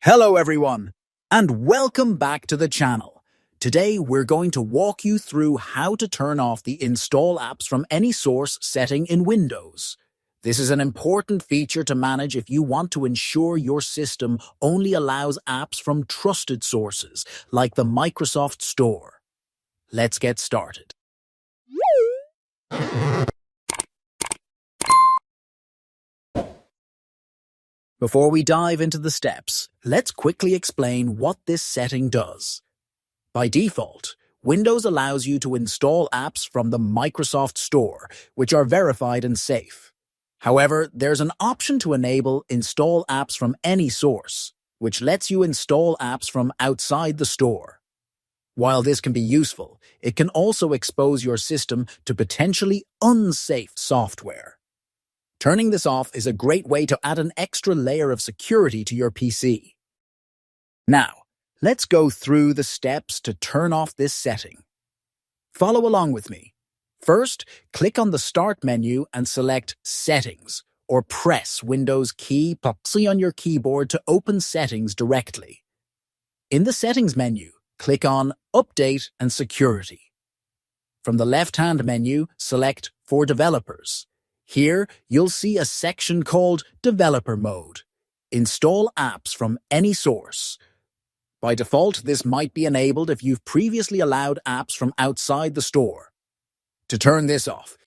Hello everyone, and welcome back to the channel. Today we're going to walk you through how to turn off the Install Apps from Any Source setting in Windows. This is an important feature to manage if you want to ensure your system only allows apps from trusted sources, like the Microsoft Store. Let's get started. Before we dive into the steps, let's quickly explain what this setting does. By default, Windows allows you to install apps from the Microsoft Store, which are verified and safe. However, there's an option to enable Install Apps from Any Source, which lets you install apps from outside the store. While this can be useful, it can also expose your system to potentially unsafe software. Turning this off is a great way to add an extra layer of security to your PC. Now, let's go through the steps to turn off this setting. Follow along with me. First, click on the Start menu and select Settings, or press Windows key + on your keyboard to open Settings directly. In the Settings menu, click on Update and Security. From the left-hand menu, select For Developers. Here, you'll see a section called Developer Mode. Install apps from any source. By default, this might be enabled if you've previously allowed apps from outside the store. To turn this off,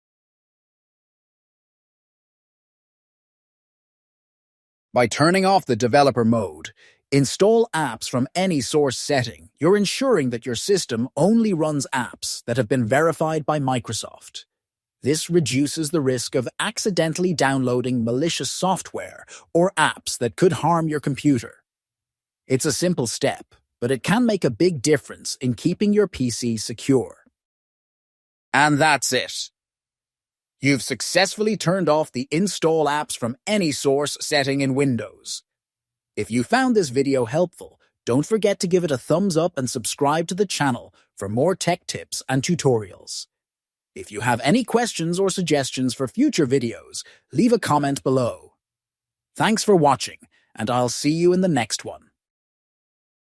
by turning off the Developer Mode, Install Apps from Any Source setting, you're ensuring that your system only runs apps that have been verified by Microsoft. This reduces the risk of accidentally downloading malicious software or apps that could harm your computer. It's a simple step, but it can make a big difference in keeping your PC secure. And that's it. You've successfully turned off the Install Apps from Any Source setting in Windows. If you found this video helpful, don't forget to give it a thumbs up and subscribe to the channel for more tech tips and tutorials. If you have any questions or suggestions for future videos, leave a comment below. Thanks for watching, and I'll see you in the next one.